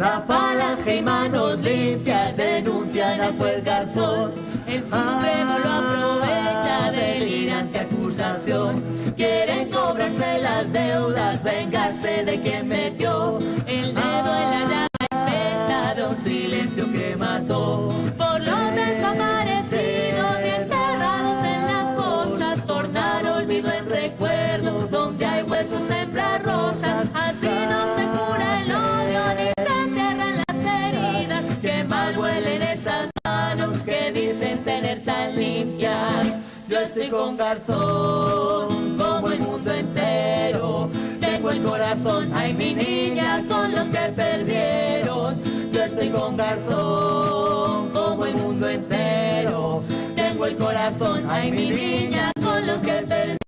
La falange y manos limpias denuncian al juez Garzón. El Supremo lo aprovecha, delirante acusación. Quieren cobrarse las deudas, vengarse de quien metió el dedo en la llaga infecta de un silencio que mató. Por los desaparecidos y enterrados en las fosas, tornar olvido en recuerdo, donde hay huesos sembrar rosas. Así no se cura el odio ni se cierran las heridas, que mal huelen esas manos que dicen tener tan limpias. Yo estoy con Garzón, como el mundo entero. Tengo el corazón, ay mi niña, con los que perdieron. Yo estoy con Garzón, como el mundo entero. Tengo el corazón, ay mi niña, con los que perdieron.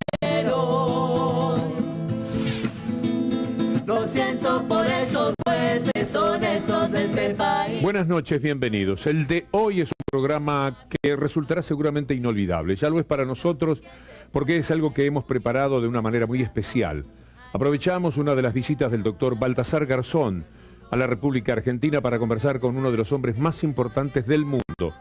Lo siento por esos jueces honestos de este país. Buenas noches, bienvenidos. El de hoy es un programa que resultará seguramente inolvidable. Ya lo es para nosotros porque es algo que hemos preparado de una manera muy especial. Aprovechamos una de las visitas del doctor Baltasar Garzón a la República Argentina para conversar con uno de los hombres más importantes del mundo,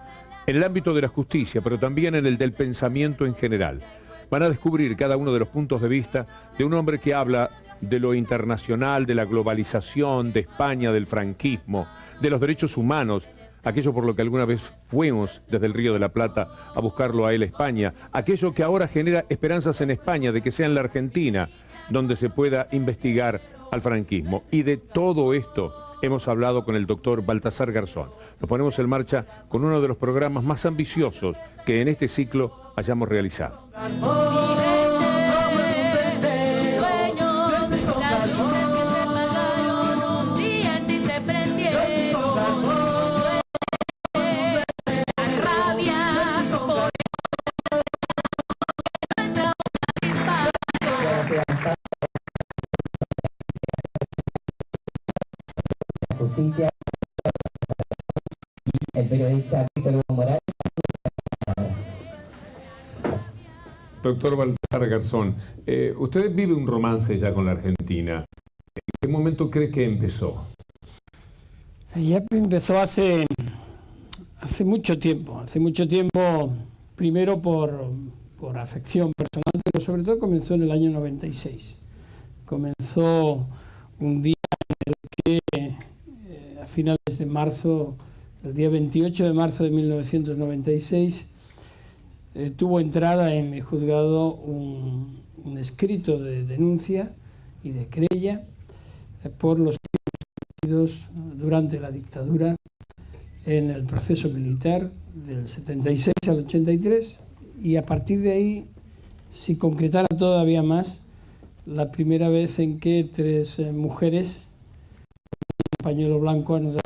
en el ámbito de la justicia, pero también en el del pensamiento en general. Van a descubrir cada uno de los puntos de vista de un hombre que habla de lo internacional, de la globalización, de España, del franquismo, de los derechos humanos, aquello por lo que alguna vez fuimos desde el Río de la Plata a buscarlo a él a España, aquello que ahora genera esperanzas en España de que sea en la Argentina donde se pueda investigar al franquismo. Y de todo esto hemos hablado con el doctor Baltasar Garzón. Nos ponemos en marcha con uno de los programas más ambiciosos que en este ciclo hayamos realizado. Justicia y el periodista Víctor Hugo Morales. Doctor Baltasar Garzón, usted vive un romance ya con la Argentina. ¿En qué momento cree que empezó? Ya empezó hace mucho tiempo, primero por afección personal, pero sobre todo comenzó en el año 96. Comenzó un día en el que a finales de marzo, el día 28 de marzo de 1996, tuvo entrada en mi juzgado un escrito de denuncia y de querella por los crímenes cometidos durante la dictadura en el proceso militar del 76 al 83, y a partir de ahí, si concretara todavía más, la primera vez en que tres mujeres con un pañuelo blanco anudado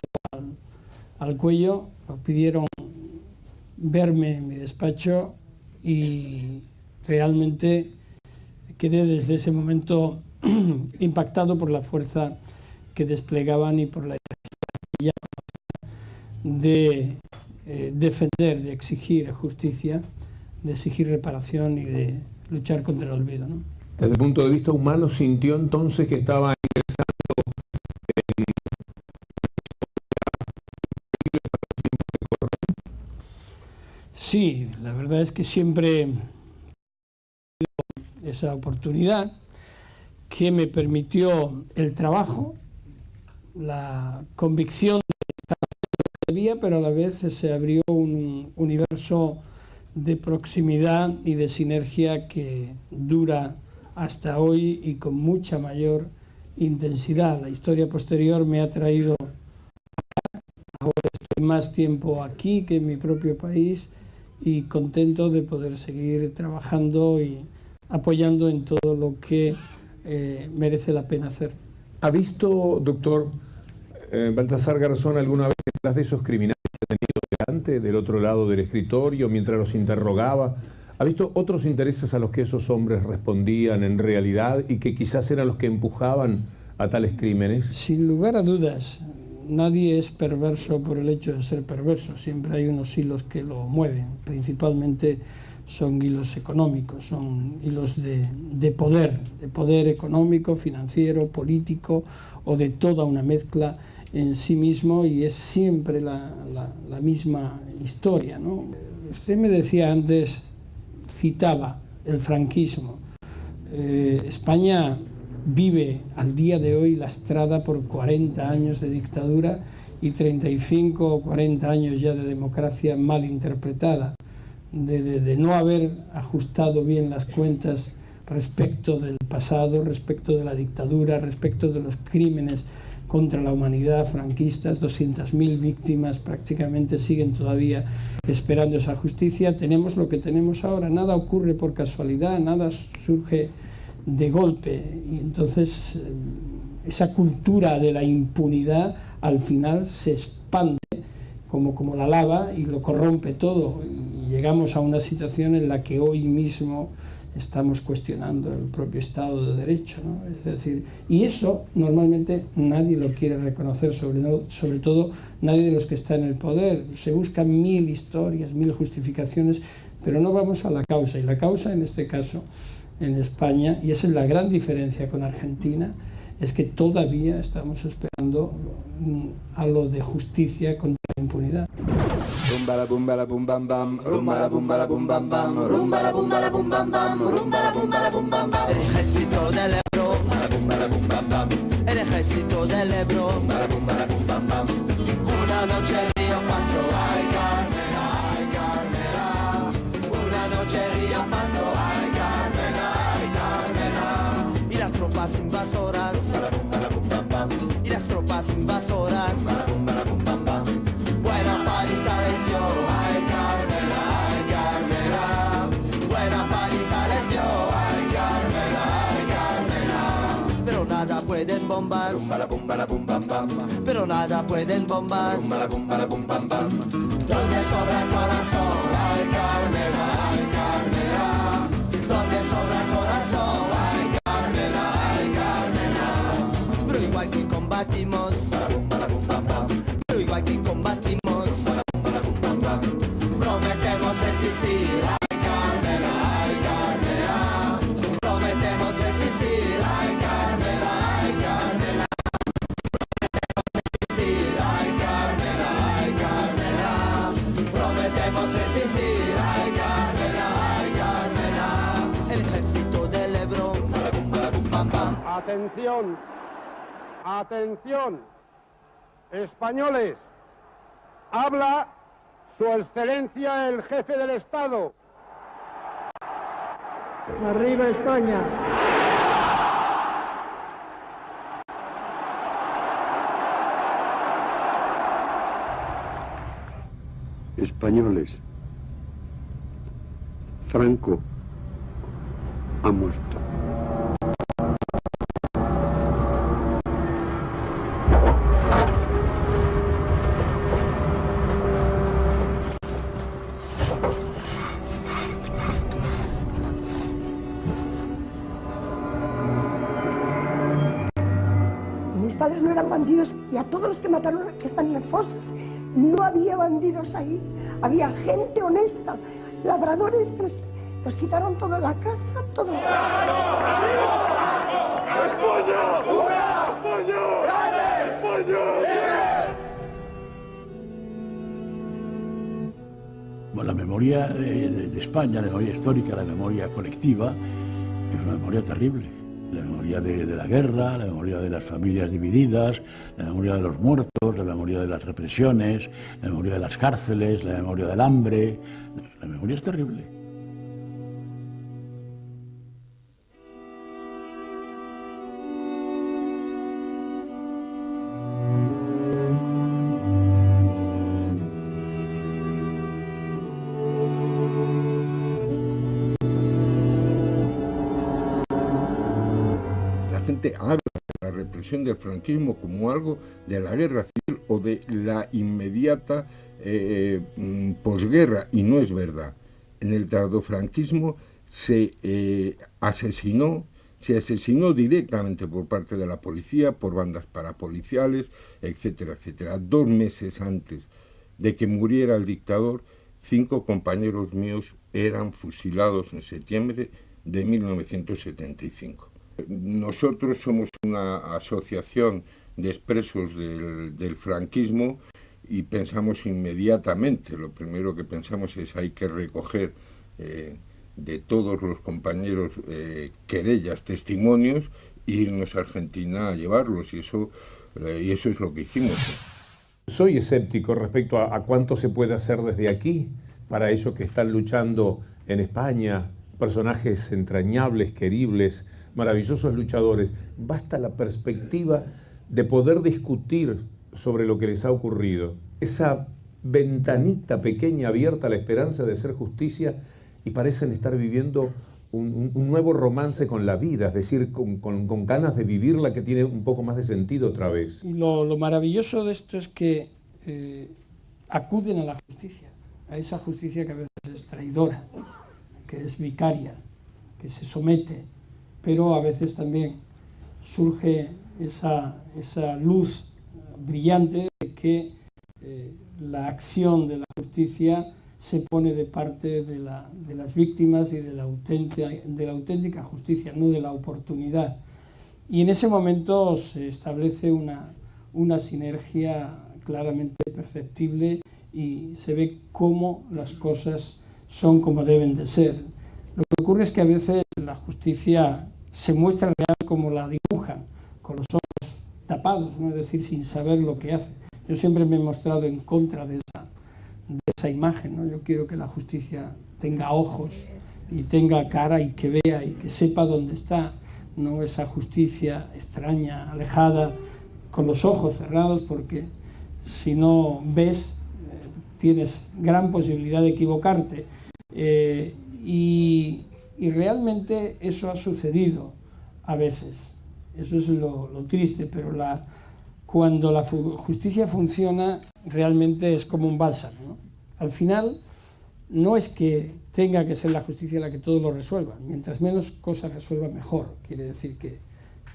al cuello pidieron verme en mi despacho, y realmente quedé desde ese momento impactado por la fuerza que desplegaban y por la energía de defender, de exigir justicia, de exigir reparación y de luchar contra el olvido, ¿no? Desde el punto de vista humano, ¿sintió entonces que estaba ingresando en... Sí, la verdad es que siempre he tenido esa oportunidad que me permitió el trabajo, la convicción de estar haciendo lo que debía, pero a la vez se abrió un universo de proximidad y de sinergia que dura hasta hoy y con mucha mayor intensidad. La historia posterior me ha traído acá. Ahora estoy más tiempo aquí que en mi propio país, y contento de poder seguir trabajando y apoyando en todo lo que merece la pena hacer. ¿Ha visto, doctor Baltasar Garzón, alguna vez detrás de esos criminales que ha tenido delante, del otro lado del escritorio, mientras los interrogaba? ¿Ha visto otros intereses a los que esos hombres respondían en realidad y que quizás eran los que empujaban a tales crímenes? Sin lugar a dudas. Nadie es perverso por el hecho de ser perverso, siempre hay unos hilos que lo mueven, principalmente son hilos económicos, son hilos de poder económico, financiero, político, o de toda una mezcla en sí mismo y es siempre la misma historia, ¿no? Usted me decía antes, citaba el franquismo. España vive al día de hoy lastrada por 40 años de dictadura y 35 o 40 años ya de democracia mal interpretada, de no haber ajustado bien las cuentas respecto del pasado, respecto de la dictadura, respecto de los crímenes contra la humanidad franquistas. 200.000 víctimas prácticamente siguen todavía esperando esa justicia. Tenemos lo que tenemos ahora, nada ocurre por casualidad, nada surge de golpe, y entonces esa cultura de la impunidad al final se expande como la lava y lo corrompe todo, y llegamos a una situación en la que hoy mismo estamos cuestionando el propio Estado de Derecho, ¿no? Es decir, y eso normalmente nadie lo quiere reconocer, sobre todo nadie de los que está en el poder. Se buscan 1000 historias, 1000 justificaciones, pero no vamos a la causa, y la causa en este caso en España, y esa es la gran diferencia con Argentina, es que todavía estamos esperando a lo de justicia contra la impunidad. Rumba la bumba la bum bam bam, rumba la bumba la bum bam bam, rumba la bumba la bum bam bam, rumba la bumba la bum bam bam. El ejército del Ebro, la bumba la bum bam bam. El ejército del Ebro, la bumba la bum bam bam. Una noche Río pasó, ay Carmela, ay Carmela. Una noche Río pasó, ay Carmela, ay Carmela. Y las tropas invasoras, la bumba la bum bam bam. Y las tropas invasoras, la bumba la bum bam bam. Buena paliza les dio, ay Carmela, ay Carmela. Buena paliza les dio, ay Carmela, ay Carmela. Pero nada pueden bombas, rumba la bum bam bam. Pero nada pueden bombas, rumba la bum bam bam. Donde sobra el corazón, ay Carmela, ay Carmela. Donde sobra el corazón, ay Carmela, ay Carmela. Pero igual que combatimos, la bum bam bam. Pero igual que combatimos, la bum bam bam. Prometemos resistir, ay Carmela, ay Carmela. Prometemos resistir, ay Carmela, ay Carmela. Resistir, ay Carmela, ay Carmela. Prometemos resistir, ay Carmela, ay Carmela. El ejército del Ebro, la bum bam bam. Atención, atención, españoles, habla Su Excelencia el Jefe del Estado. ¡Arriba España! Españoles, Franco ha muerto. Mis padres no eran bandidos y a todos los que mataron que están en las fosas. No había bandidos ahí, había gente honesta, labradores, pero nos quitaron toda la casa, todo. Bueno, la memoria de España, la memoria histórica, la memoria colectiva, es una memoria terrible. La memoria de la guerra, la memoria de las familias divididas, la memoria de los muertos, la memoria de las represiones, la memoria de las cárceles, la memoria del hambre. La memoria es terrible. Habla de la represión del franquismo como algo de la guerra civil o de la inmediata posguerra, y no es verdad. En el tardofranquismo se asesinó directamente por parte de la policía, por bandas parapoliciales, etcétera, etcétera. 2 meses antes de que muriera el dictador, 5 compañeros míos eran fusilados en septiembre de 1975. Nosotros somos una asociación de expresos del franquismo y pensamos inmediatamente, lo primero que pensamos es hay que recoger de todos los compañeros querellas, testimonios, e irnos a Argentina a llevarlos, y eso es lo que hicimos. Soy escéptico respecto a cuánto se puede hacer desde aquí para ellos que están luchando en España, personajes entrañables, queribles, maravillosos luchadores. Basta la perspectiva de poder discutir sobre lo que les ha ocurrido. Esa ventanita pequeña abierta a la esperanza de hacer justicia, y parecen estar viviendo un nuevo romance con la vida, es decir, con ganas de vivirla, que tiene un poco más de sentido otra vez. Y lo maravilloso de esto es que acuden a la justicia, a esa justicia que a veces es traidora, que es vicaria, que se somete, pero a veces también surge esa luz brillante de que la acción de la justicia se pone de parte de las víctimas y de la auténtica justicia, no de la oportunidad. Y en ese momento se establece una sinergia claramente perceptible y se ve cómo las cosas son como deben de ser. Lo que ocurre es que a veces la justicia se muestra real como la dibujan, con los ojos tapados, ¿no? Es decir, sin saber lo que hace. Yo siempre me he mostrado en contra de esa imagen, ¿no? Yo quiero que la justicia tenga ojos y tenga cara y que vea y que sepa dónde está, no esa justicia extraña, alejada, con los ojos cerrados, porque si no ves, tienes gran posibilidad de equivocarte. Y realmente eso ha sucedido a veces. Eso es lo triste, pero cuando la justicia funciona, realmente es como un bálsamo, ¿no? Al final, no es que tenga que ser la justicia la que todo lo resuelva. Mientras menos cosas resuelva, mejor. Quiere decir que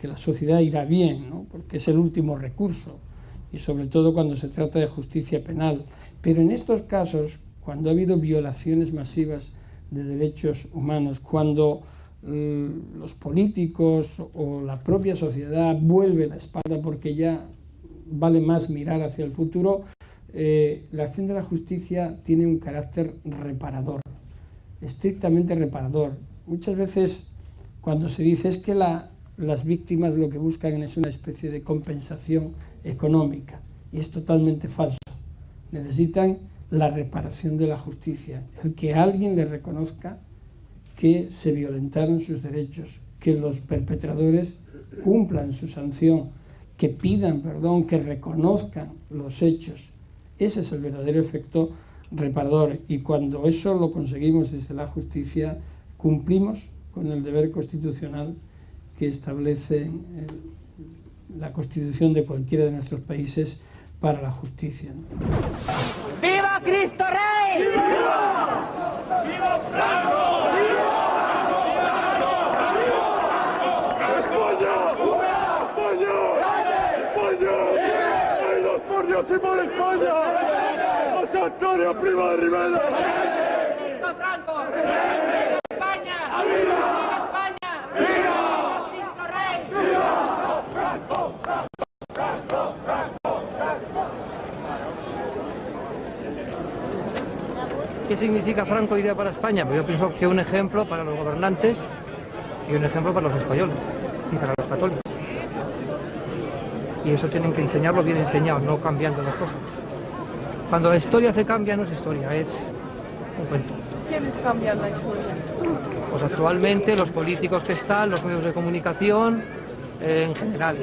la sociedad irá bien, ¿no? Porque es el último recurso. Y sobre todo cuando se trata de justicia penal. Pero en estos casos, cuando ha habido violaciones masivas de derechos humanos, cuando los políticos o la propia sociedad vuelve la espalda porque ya vale más mirar hacia el futuro, la acción de la justicia tiene un carácter reparador, estrictamente reparador. Muchas veces cuando se dice es que las víctimas lo que buscan es una especie de compensación económica, y es totalmente falso. Necesitan la reparación de la justicia, el que alguien les reconozca que se violentaron sus derechos, que los perpetradores cumplan su sanción, que pidan perdón, que reconozcan los hechos. Ese es el verdadero efecto reparador, y cuando eso lo conseguimos desde la justicia, cumplimos con el deber constitucional que establece la Constitución de cualquiera de nuestros países para la justicia, ¿no? ¡Viva Cristo Rey! ¡Viva! ¡Viva Franco! ¡Viva! ¡Por Dios y por España! ¡José Antonio Primo de Rivera! ¡Cristo Franco! ¡Viva España! ¡Viva España! ¡Viva Cristo Rey! ¡Viva Franco! ¡Franco! ¿Qué significa Franco idea para España? Pues yo pienso que un ejemplo para los gobernantes y un ejemplo para los españoles y para los católicos. Y eso tienen que enseñarlo bien enseñado, no cambiando las cosas. Cuando la historia se cambia, no es historia, es un cuento. ¿Quiénes cambian la historia? Pues actualmente los políticos que están, los medios de comunicación, en general,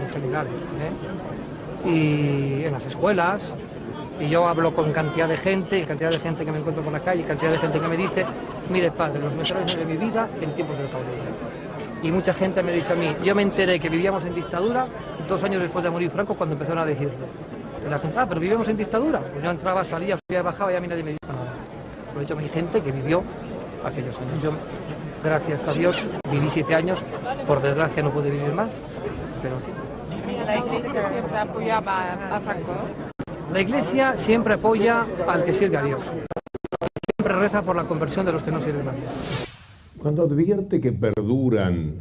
y en las escuelas. Y yo hablo con cantidad de gente que me encuentro por la calle, cantidad de gente que me dice, mire padre, los mejores años de mi vida en tiempos del caudillo. Y mucha gente me ha dicho a mí, yo me enteré que vivíamos en dictadura 2 años después de morir Franco, cuando empezaron a decirlo. Y la gente, pero vivimos en dictadura. Pues yo entraba, salía, subía, bajaba y a mí nadie me dijo nada. Por hecho, hay gente que vivió aquellos años. Yo, gracias a Dios, viví 7 años, por desgracia no pude vivir más, pero sí. La Iglesia siempre apoyaba a Franco, ¿no? La Iglesia siempre apoya al que sirve a Dios. Siempre reza por la conversión de los que no sirven a Dios. Cuando advierte que perduran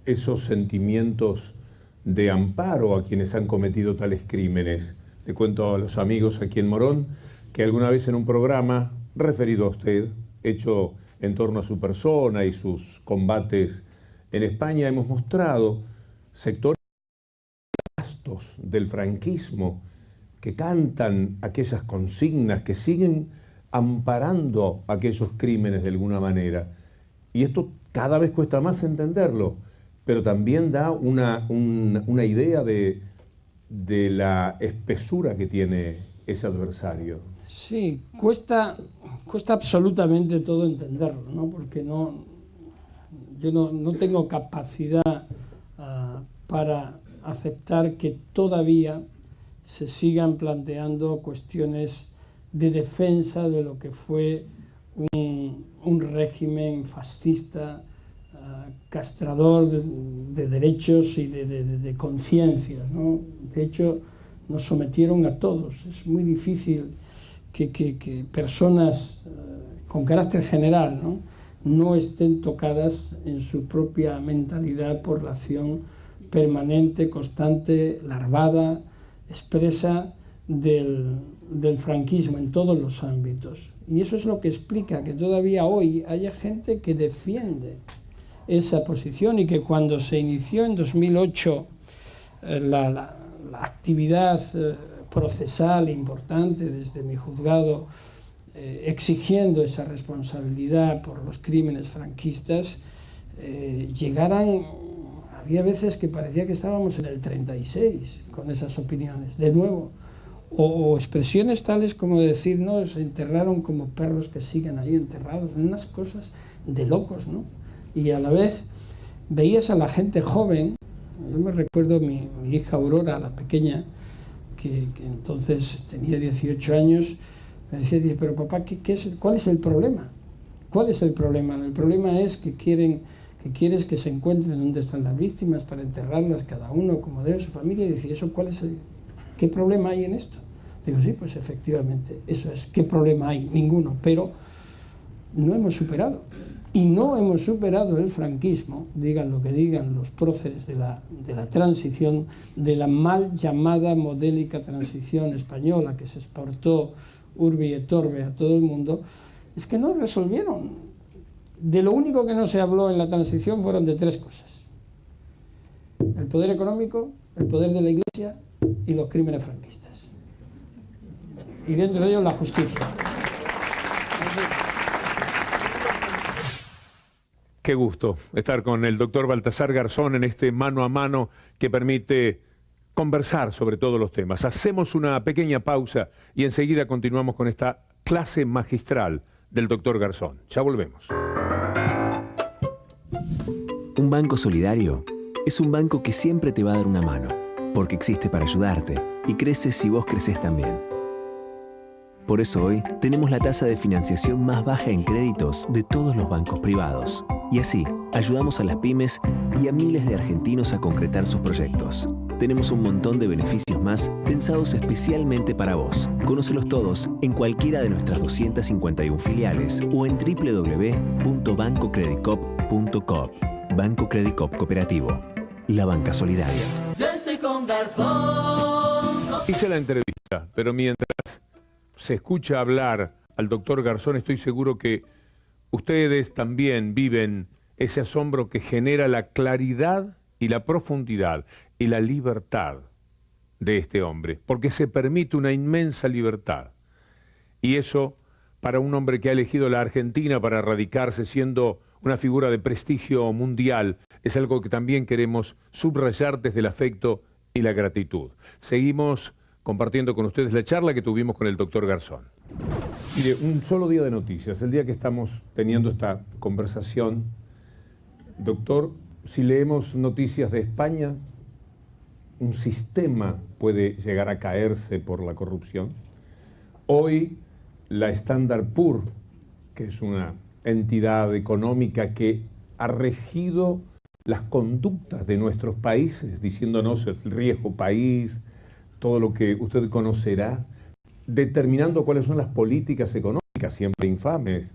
esos sentimientos de amparo a quienes han cometido tales crímenes. Le cuento a los amigos aquí en Morón que alguna vez en un programa referido a usted, hecho en torno a su persona y sus combates en España, hemos mostrado sectores vastos del franquismo que cantan aquellas consignas, que siguen amparando aquellos crímenes de alguna manera. Y esto cada vez cuesta más entenderlo, pero también da una idea de la espesura que tiene ese adversario. Sí, cuesta absolutamente todo entenderlo, ¿no? Porque yo no tengo capacidad para aceptar que todavía se sigan planteando cuestiones de defensa de lo que fue un régimen fascista, castrador de derechos y de conciencias, ¿no? De hecho, nos sometieron a todos. Es muy difícil que personas con carácter general, no estén tocadas en su propia mentalidad por la acción permanente, constante, larvada, expresa del franquismo en todos los ámbitos. Y eso es lo que explica que todavía hoy haya gente que defiende esa posición y que cuando se inició en 2008 la actividad procesal importante desde mi juzgado exigiendo esa responsabilidad por los crímenes franquistas, había veces que parecía que estábamos en el 36 con esas opiniones, de nuevo, o expresiones tales como decir, no, se enterraron como perros que siguen ahí enterrados, unas cosas de locos, ¿no? Y a la vez veías a la gente joven. Yo me recuerdo mi hija Aurora, la pequeña, que entonces tenía 18 años, me decía, pero papá, ¿cuál es el problema? ¿Cuál es el problema? El problema es que quieres que se encuentren dónde están las víctimas para enterrarlas cada uno como debe su familia. Y decía, ¿qué problema hay en esto? Digo, sí, pues efectivamente, eso es. ¿Qué problema hay? Ninguno, pero no hemos superado. Y no hemos superado el franquismo, digan lo que digan los próceres de la transición, de la mal llamada modélica transición española que se exportó urbi et orbe a todo el mundo, es que no resolvieron. De lo único que no se habló en la transición fueron de tres cosas: el poder económico, el poder de la Iglesia y los crímenes franquistas. Y dentro de ellos la justicia. Qué gusto estar con el doctor Baltasar Garzón en este mano a mano que permite conversar sobre todos los temas. Hacemos una pequeña pausa y enseguida continuamos con esta clase magistral del doctor Garzón. Ya volvemos. Un banco solidario es un banco que siempre te va a dar una mano, porque existe para ayudarte y crece si vos creces también. Por eso hoy tenemos la tasa de financiación más baja en créditos de todos los bancos privados. Y así, ayudamos a las pymes y a miles de argentinos a concretar sus proyectos. Tenemos un montón de beneficios más pensados especialmente para vos. Conócelos todos en cualquiera de nuestras 251 filiales o en www.bancocreditcop.com. Banco Credicop Cooperativo. La banca solidaria. Yo estoy con Garzón. Hice la entrevista, pero mientras se escucha hablar al doctor Garzón, estoy seguro que ustedes también viven ese asombro que genera la claridad y la profundidad y la libertad de este hombre, porque se permite una inmensa libertad. Y eso, para un hombre que ha elegido la Argentina para radicarse siendo una figura de prestigio mundial, es algo que también queremos subrayar desde el afecto y la gratitud. Seguimos compartiendo con ustedes la charla que tuvimos con el doctor Garzón. Mire, un solo día de noticias, el día que estamos teniendo esta conversación. Doctor, si leemos noticias de España, un sistema puede llegar a caerse por la corrupción. Hoy, la Standard Poor's, que es una entidad económica que ha regido las conductas de nuestros países, diciéndonos el riesgo país, todo lo que usted conocerá, determinando cuáles son las políticas económicas, siempre infames,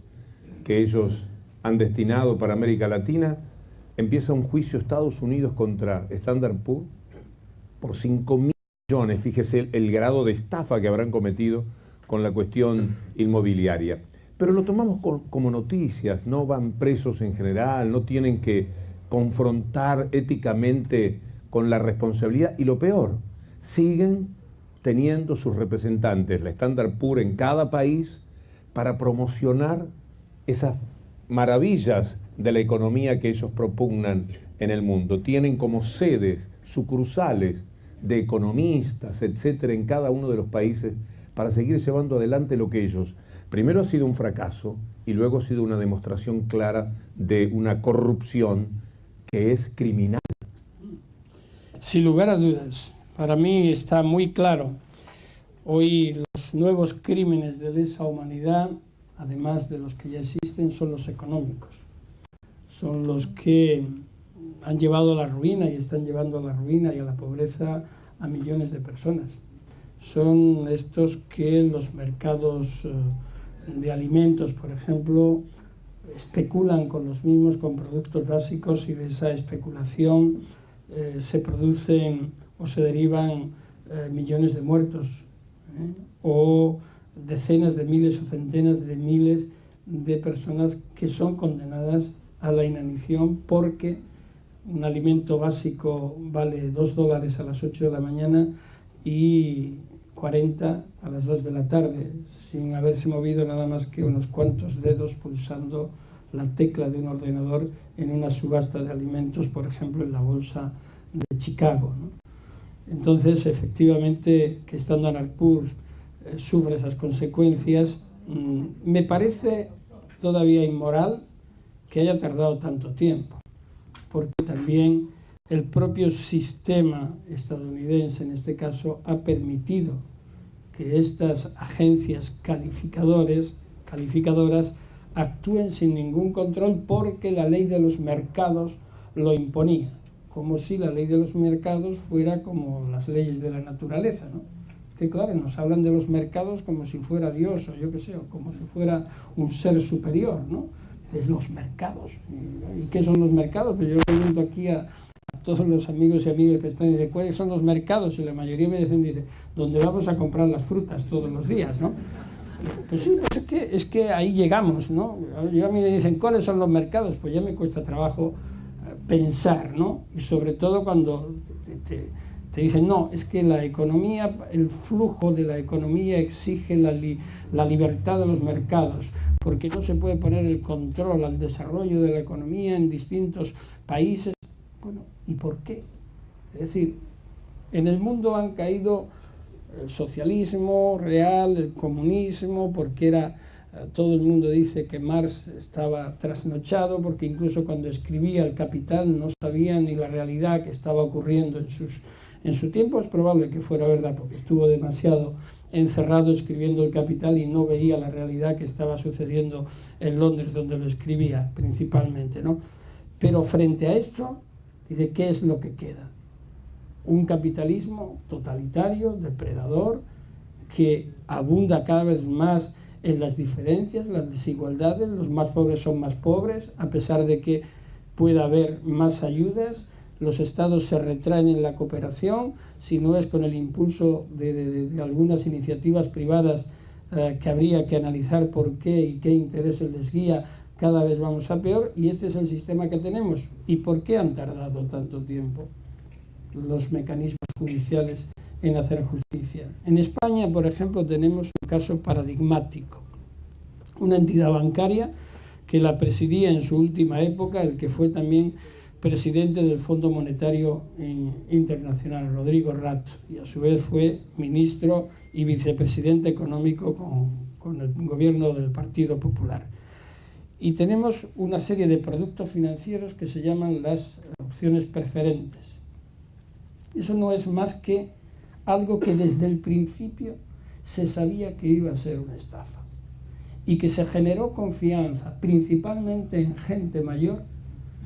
que ellos han destinado para América Latina, empieza un juicio Estados Unidos contra Standard Poor's por 5.000 millones, fíjese el grado de estafa que habrán cometido con la cuestión inmobiliaria. Pero lo tomamos como noticias, no van presos en general, no tienen que confrontar éticamente con la responsabilidad, y lo peor, siguen teniendo sus representantes, la Standard Poor's en cada país, para promocionar esas maravillas de la economía que ellos propugnan en el mundo. Tienen como sedes, sucursales de economistas, etcétera, en cada uno de los países para seguir llevando adelante lo que ellos, primero ha sido un fracaso y luego ha sido una demostración clara de una corrupción que es criminal. Sin lugar a dudas, para mí está muy claro. Hoy los nuevos crímenes de lesa humanidad, además de los que ya existen, son los económicos. Son los que han llevado a la ruina y están llevando a la ruina y a la pobreza a millones de personas. Son estos que en los mercados de alimentos, por ejemplo, especulan con los mismos, con productos básicos, y de esa especulación se producen o se derivan millones de muertos, o decenas de miles o centenas de miles de personas que son condenadas a la inanición porque un alimento básico vale $2 a las 8 de la mañana y 40 a las 2 de la tarde, sin haberse movido nada más que unos cuantos dedos pulsando la tecla de un ordenador en una subasta de alimentos, por ejemplo, en la bolsa de Chicago, ¿no? Entonces, efectivamente, que Standard Poor's sufre esas consecuencias, me parece todavía inmoral que haya tardado tanto tiempo, porque también el propio sistema estadounidense, en este caso, ha permitido que estas agencias calificadoras actúen sin ningún control porque la ley de los mercados lo imponía, como si la ley de los mercados fuera como las leyes de la naturaleza, ¿no? Que claro, nos hablan de los mercados como si fuera Dios, o yo qué sé, o como si fuera un ser superior, ¿no? Es los mercados. ¿Y qué son los mercados? Pues yo pregunto aquí a todos los amigos y amigas que están y dicen, ¿cuáles son los mercados? Y la mayoría me dicen, ¿dónde vamos a comprar las frutas todos los días, ¿no? Pues sí, es que ahí llegamos, ¿no? Yo a mí me dicen, ¿cuáles son los mercados? Pues ya me cuesta trabajo pensar, ¿no? Y sobre todo cuando te dicen, no, es que la economía, el flujo de la economía exige la libertad de los mercados, porque no se puede poner el control al desarrollo de la economía en distintos países. Bueno, ¿y por qué? Es decir, en el mundo han caído el socialismo real, el comunismo, porque todo el mundo dice que Marx estaba trasnochado, porque incluso cuando escribía El Capital no sabía ni la realidad que estaba ocurriendo en su tiempo. Es probable que fuera verdad, porque estuvo demasiado encerrado escribiendo El Capital y no veía la realidad que estaba sucediendo en Londres, donde lo escribía principalmente, ¿no? Pero frente a esto, dice, ¿qué es lo que queda? Un capitalismo totalitario, depredador, que abunda cada vez más en las diferencias, las desigualdades. Los más pobres son más pobres, a pesar de que pueda haber más ayudas. Los estados se retraen en la cooperación, si no es con el impulso de algunas iniciativas privadas que habría que analizar por qué y qué intereses les guía. Cada vez vamos a peor, y este es el sistema que tenemos. ¿Y por qué han tardado tanto tiempo los mecanismos judiciales en hacer justicia? En España, por ejemplo, tenemos un caso paradigmático. Una entidad bancaria que la presidía en su última época el que fue también presidente del Fondo Monetario Internacional, Rodrigo Rato, y a su vez fue ministro y vicepresidente económico con el gobierno del Partido Popular. Y tenemos una serie de productos financieros que se llaman las opciones preferentes. Eso no es más que algo que desde el principio se sabía que iba a ser una estafa y que se generó confianza principalmente en gente mayor,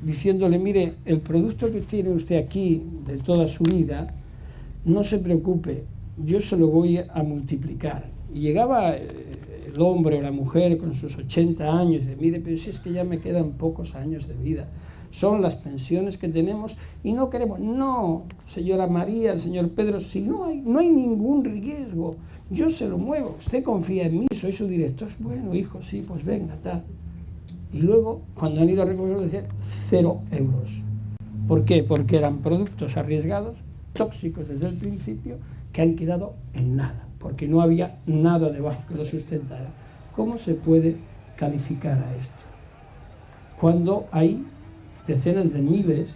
diciéndole, mire, el producto que tiene usted aquí de toda su vida, no se preocupe, yo se lo voy a multiplicar. Y llegaba el hombre o la mujer con sus 80 años y dice, mire, pero si es que ya me quedan pocos años de vida, son las pensiones que tenemos y no queremos. No, señora María, el señor Pedro, si no hay ningún riesgo, yo se lo muevo, usted confía en mí, soy su director. Bueno, hijo, sí, pues venga, tal. Y luego, cuando han ido a recogerlo, decían 0 euros. ¿Por qué? Porque eran productos arriesgados, tóxicos desde el principio, que han quedado en nada, porque no había nada debajo que lo sustentara. ¿Cómo se puede calificar a esto? Cuando hay decenas de miles,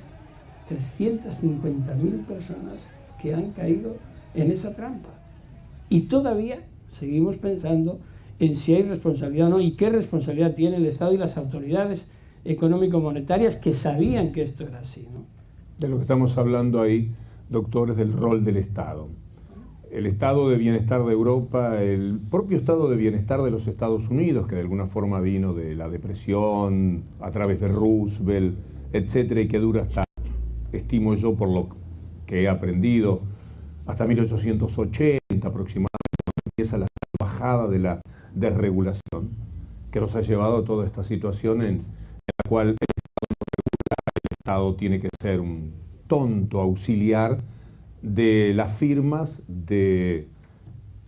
350.000 personas que han caído en esa trampa. Y todavía seguimos pensando en si hay responsabilidad o no, y qué responsabilidad tiene el Estado y las autoridades económico-monetarias que sabían que esto era así, ¿no? De lo que estamos hablando ahí, doctor, es del rol del Estado. El estado de bienestar de Europa, el propio estado de bienestar de los Estados Unidos, que de alguna forma vino de la depresión, a través de Roosevelt, etcétera, y que dura hasta, estimo yo por lo que he aprendido, hasta 1880 aproximadamente, cuando empieza la bajada de la desregulación, que nos ha llevado a toda esta situación en la cual el Estado no regula, el Estado tiene que ser un tonto auxiliar de las firmas de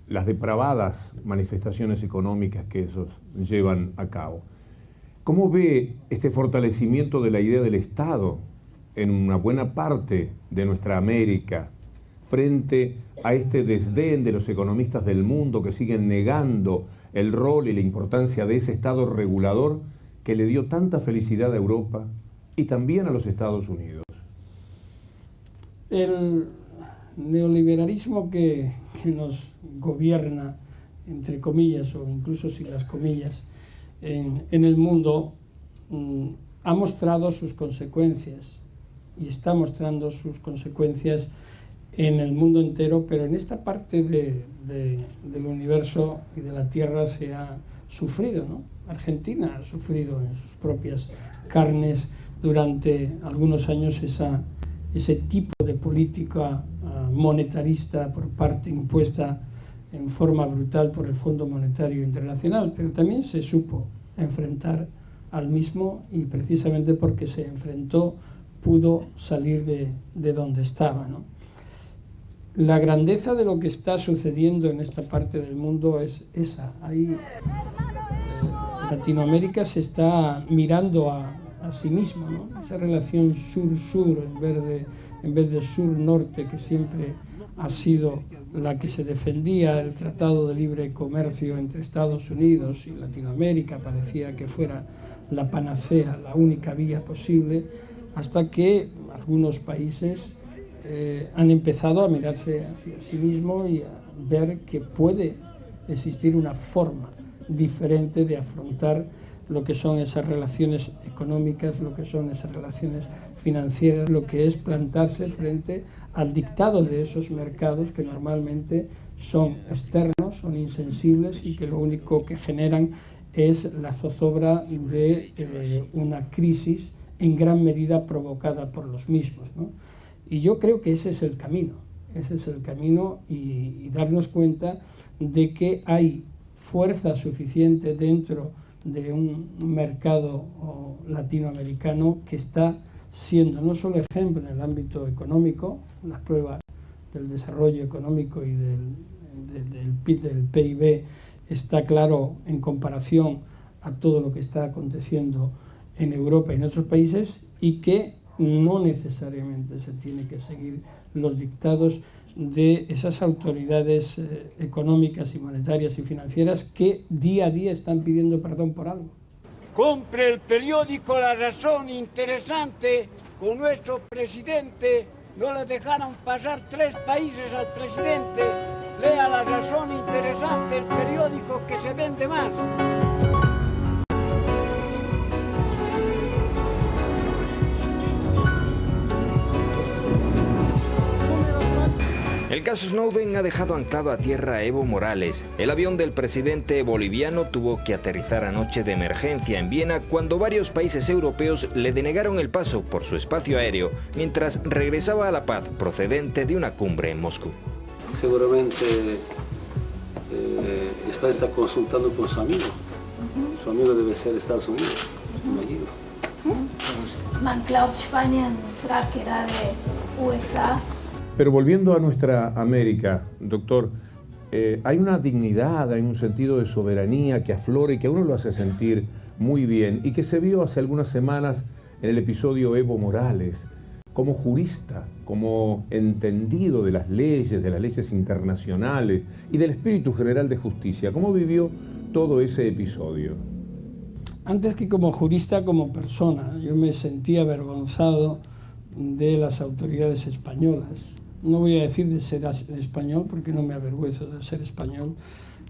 las depravadas manifestaciones económicas que esos llevan a cabo. ¿Cómo ve este fortalecimiento de la idea del Estado en una buena parte de nuestra América frente a este desdén de los economistas del mundo que siguen negando el rol y la importancia de ese Estado regulador que le dio tanta felicidad a Europa y también a los Estados Unidos? El neoliberalismo que nos gobierna, entre comillas, o incluso sin las comillas, en el mundo, ha mostrado sus consecuencias y está mostrando sus consecuencias en el mundo entero, pero en esta parte del universo y de la Tierra se ha sufrido, ¿no? Argentina ha sufrido en sus propias carnes durante algunos años ese tipo de política monetarista por parte impuesta en forma brutal por el Fondo Monetario Internacional, pero también se supo enfrentar al mismo y precisamente porque se enfrentó pudo salir de donde estaba, ¿no? La grandeza de lo que está sucediendo en esta parte del mundo es esa. Ahí Latinoamérica se está mirando a sí mismo, ¿no? Esa relación sur-sur en vez de sur-norte, que siempre ha sido la que se defendía. El Tratado de Libre Comercio entre Estados Unidos y Latinoamérica parecía que fuera la panacea, la única vía posible, hasta que algunos países han empezado a mirarse hacia sí mismo y a ver que puede existir una forma diferente de afrontar lo que son esas relaciones económicas, lo que son esas relaciones financieras, lo que es plantarse frente al dictado de esos mercados que normalmente son externos, son insensibles y que lo único que generan es la zozobra de una crisis en gran medida provocada por los mismos, ¿no? Y yo creo que ese es el camino y darnos cuenta de que hay fuerza suficiente dentro de un mercado latinoamericano que está siendo no solo ejemplo en el ámbito económico, la prueba del desarrollo económico y del PIB está claro en comparación a todo lo que está aconteciendo en Europa y en otros países, y que no necesariamente se tiene que seguir los dictados de esas autoridades económicas y monetarias y financieras que día a día están pidiendo perdón por algo. Compre el periódico La Razón interesante con nuestro presidente. No le dejaron pasar 3 países al presidente. Lea La Razón interesante, el periódico que se vende más. El caso Snowden ha dejado anclado a tierra a Evo Morales. El avión del presidente boliviano tuvo que aterrizar anoche de emergencia en Viena cuando varios países europeos le denegaron el paso por su espacio aéreo mientras regresaba a La Paz procedente de una cumbre en Moscú. Seguramente España está consultando con su amigo. Su amigo debe ser Estados Unidos, imagino. Man glaubt, Spanien sagt gerade USA. Pero volviendo a nuestra América, doctor, hay una dignidad, hay un sentido de soberanía que aflora y que a uno lo hace sentir muy bien y que se vio hace algunas semanas en el episodio Evo Morales, como jurista, como entendido de las leyes internacionales y del espíritu general de justicia. ¿Cómo vivió todo ese episodio? Antes que como jurista, como persona, yo me sentía avergonzado de las autoridades españolas. No voy a decir de ser español porque no me avergüenzo de ser español,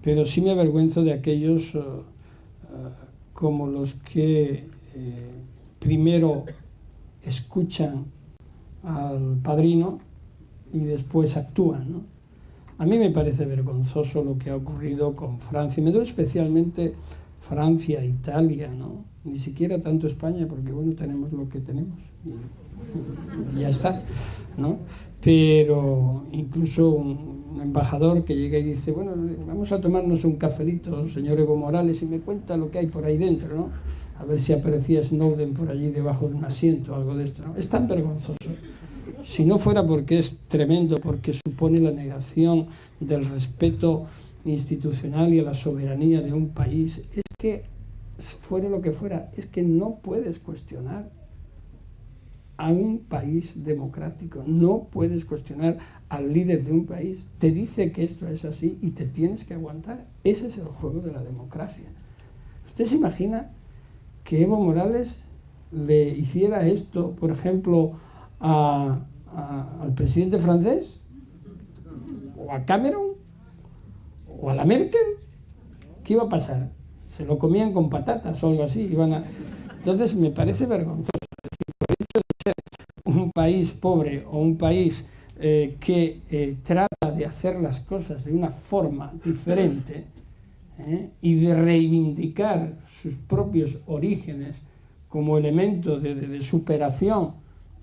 pero sí me avergüenzo de aquellos como los que primero escuchan al padrino y después actúan, ¿no? A mí me parece vergonzoso lo que ha ocurrido con Francia, me duele especialmente Francia, Italia, ¿no? Ni siquiera tanto España, porque bueno, tenemos lo que tenemos y ya está, ¿no? Pero incluso un embajador que llega y dice, bueno, vamos a tomarnos un cafelito, señor Evo Morales, y me cuenta lo que hay por ahí dentro, ¿no? A ver si aparecía Snowden por allí debajo de un asiento o algo de esto, ¿no? Es tan vergonzoso. Si no fuera porque es tremendo, porque supone la negación del respeto institucional y a la soberanía de un país, es que, fuera lo que fuera, es que no puedes cuestionar a un país democrático, no puedes cuestionar al líder de un país, te dice que esto es así y te tienes que aguantar. Ese es el juego de la democracia. ¿Usted se imagina que Evo Morales le hiciera esto, por ejemplo, al presidente francés, o a Cameron, o a la Merkel? ¿Qué iba a pasar? Se lo comían con patatas o algo así. Entonces me parece vergonzoso. Por el hecho de ser un país pobre o un país que trata de hacer las cosas de una forma diferente y de reivindicar sus propios orígenes como elemento de superación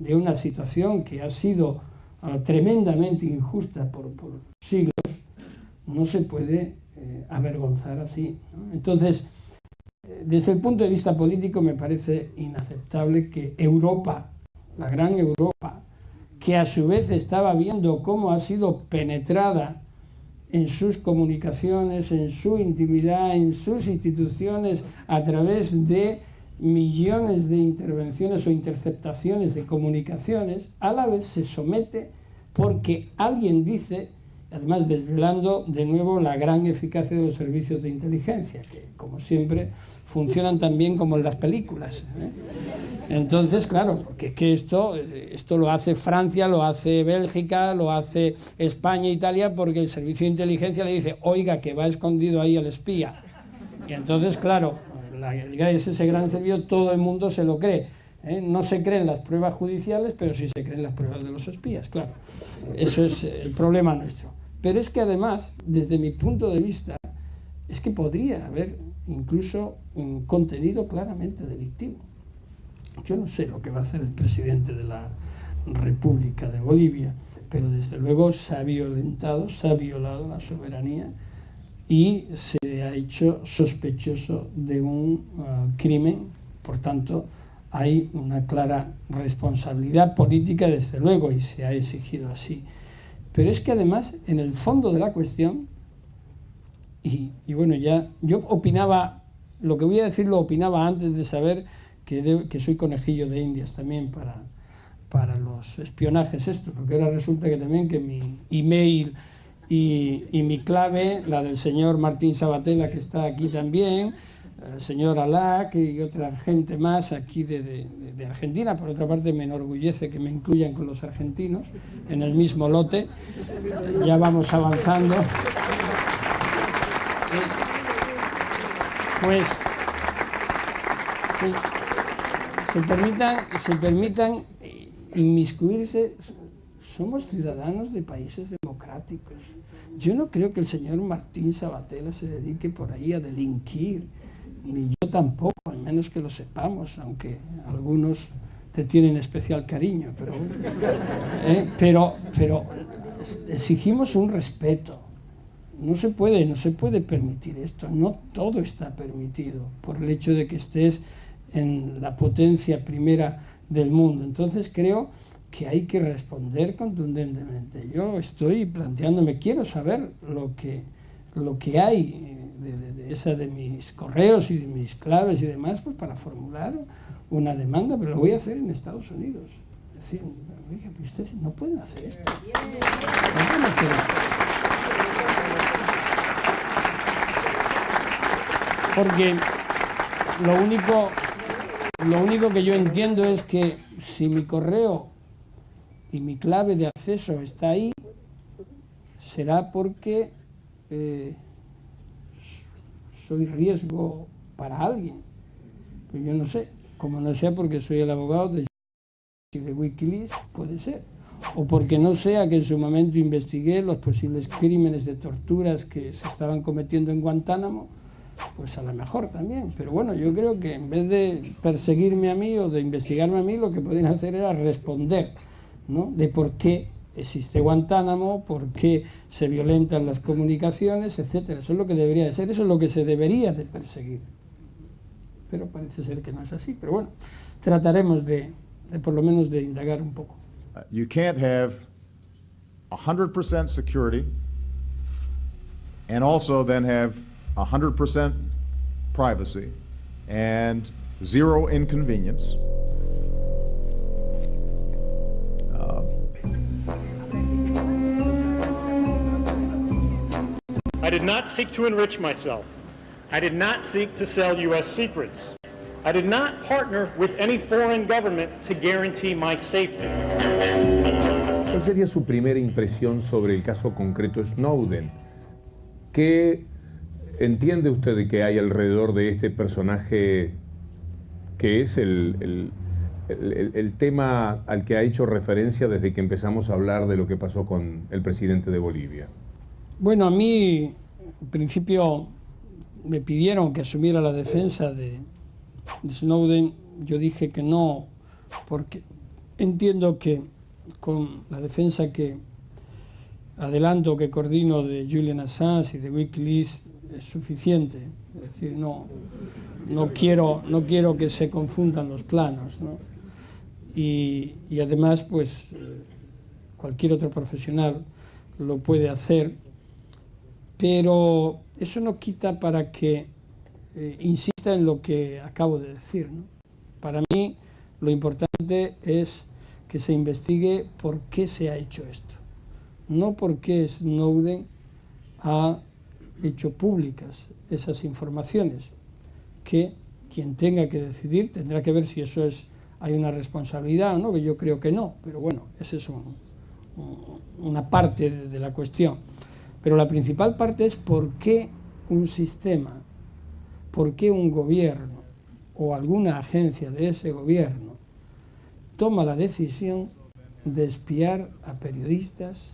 de una situación que ha sido tremendamente injusta por siglos, no se puede avergonzar así, ¿no? Entonces, desde el punto de vista político me parece inaceptable que Europa, la gran Europa, que a su vez estaba viendo cómo ha sido penetrada en sus comunicaciones, en su intimidad, en sus instituciones, a través de millones de intervenciones o interceptaciones de comunicaciones, a la vez se somete porque alguien dice, además desvelando de nuevo la gran eficacia de los servicios de inteligencia, que como siempre funcionan tan bien como en las películas, ¿eh? Entonces, claro, porque es que esto lo hace Francia, lo hace Bélgica, lo hace España, Italia, porque el servicio de inteligencia le dice, oiga, que va escondido ahí el espía. Y entonces, claro, ese gran servicio, todo el mundo se lo cree, ¿eh? No se creen las pruebas judiciales, pero sí se creen las pruebas de los espías, claro. Eso es el problema nuestro. Pero es que además, desde mi punto de vista, es que podría haber incluso un contenido claramente delictivo. Yo no sé lo que va a hacer el presidente de la República de Bolivia, pero desde luego se ha violado la soberanía y se ha hecho sospechoso de un crimen. Por tanto, hay una clara responsabilidad política, desde luego, y se ha exigido así. Pero es que además, en el fondo de la cuestión, y bueno, ya yo opinaba, lo que voy a decir lo opinaba antes de saber que soy conejillo de indias también para los espionajes estos, porque ahora resulta que también que mi email y mi clave, la del señor Martín Sabatella, que está aquí también, el señor Alac y otra gente más aquí de Argentina. Por otra parte, me enorgullece que me incluyan con los argentinos en el mismo lote. Ya vamos avanzando. Pues se permitan inmiscuirse. Somos ciudadanos de países democráticos. Yo no creo que el señor Martín Sabatella se dedique por ahí a delinquir, ni yo tampoco, al menos que lo sepamos, aunque algunos te tienen especial cariño, pero exigimos un respeto. No se puede permitir esto. No todo está permitido por el hecho de que estés en la potencia primera del mundo. Entonces creo que hay que responder contundentemente. Yo estoy planteándome, quiero saber lo que hay de mis correos y de mis claves y demás, pues para formular una demanda, pero lo voy a hacer en Estados Unidos. Es decir, oiga, pues ustedes no pueden hacer esto. No pueden hacer esto. Porque lo único que yo entiendo es que si mi correo y mi clave de acceso está ahí, será porque soy riesgo para alguien. Pero yo no sé, como no sea porque soy el abogado de Wikileaks, puede ser. O porque no sea que en su momento investigué los posibles crímenes de torturas que se estaban cometiendo en Guantánamo, pues a lo mejor también. Pero bueno, yo creo que en vez de perseguirme a mí o de investigarme a mí, lo que podían hacer era responder, ¿no?, de por qué existe Guantánamo, por qué se violentan las comunicaciones, etcétera. Eso es lo que debería de ser, eso es lo que se debería de perseguir. Pero parece ser que no es así. Pero bueno, trataremos de por lo menos de indagar un poco. You can't have 100% security and also then have 100% privacy and zero inconvenience. I did not seek to enrich myself. I did not seek to sell U.S. secrets. I did not partner with any foreign government to guarantee my safety. ¿Cuál sería su primera impresión sobre el caso concreto Snowden? ¿Qué entiende usted de que hay alrededor de este personaje que es el tema al que ha hecho referencia desde que empezamos a hablar de lo que pasó con el presidente de Bolivia? Bueno, a mí, en principio, me pidieron que asumiera la defensa de Snowden. Yo dije que no, porque entiendo que con la defensa que adelanto, que coordino de Julian Assange y de Wikileaks es suficiente. Es decir, no quiero que se confundan los planos, ¿no? Y además, pues, cualquier otro profesional lo puede hacer, pero eso no quita para que insista en lo que acabo de decir, ¿no? Para mí lo importante es que se investigue por qué se ha hecho esto, no por qué Snowden ha hecho públicas esas informaciones, que quien tenga que decidir tendrá que ver si eso hay una responsabilidad o no, que yo creo que no, pero bueno, esa es una parte de la cuestión. Pero la principal parte es por qué un sistema, por qué un gobierno o alguna agencia de ese gobierno toma la decisión de espiar a periodistas,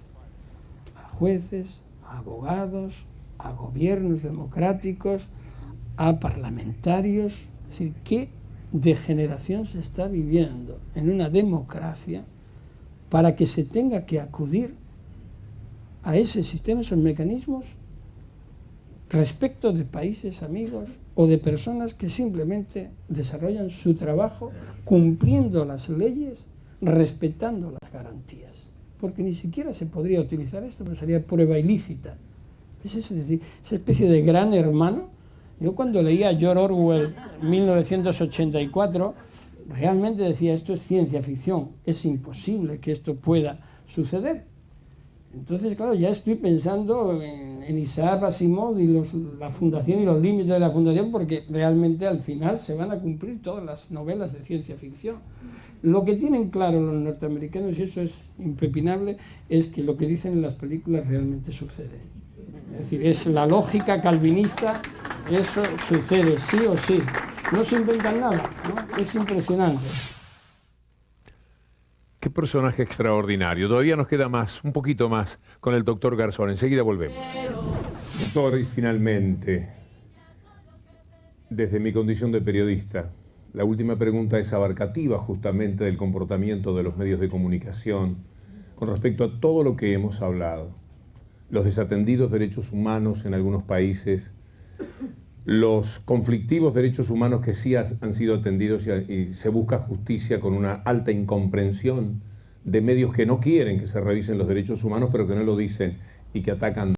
a jueces, a abogados, a gobiernos democráticos, a parlamentarios. Es decir, ¿qué degeneración se está viviendo en una democracia para que se tenga que acudir a ese sistema, esos mecanismos, respecto de países amigos o de personas que simplemente desarrollan su trabajo cumpliendo las leyes, respetando las garantías? Porque ni siquiera se podría utilizar esto, pero sería prueba ilícita. Es decir, esa especie de gran hermano. Yo cuando leía George Orwell 1984, realmente decía, esto es ciencia ficción, es imposible que esto pueda suceder. Entonces, claro, ya estoy pensando en Isaac Asimov y la fundación y los límites de la fundación, porque realmente al final se van a cumplir todas las novelas de ciencia ficción. Lo que tienen claro los norteamericanos, y eso es impepinable, es que lo que dicen en las películas realmente sucede. Es decir, es la lógica calvinista, eso sucede sí o sí. No se inventan nada, ¿no? Es impresionante. Qué personaje extraordinario. Todavía nos queda más, un poquito más, con el doctor Garzón. Enseguida volvemos. Doctor, y finalmente, desde mi condición de periodista, la última pregunta es abarcativa justamente del comportamiento de los medios de comunicación con respecto a todo lo que hemos hablado. Los desatendidos derechos humanos en algunos países, los conflictivos derechos humanos que sí han sido atendidos y se busca justicia con una alta incomprensión de medios que no quieren que se revisen los derechos humanos, pero que no lo dicen y que atacan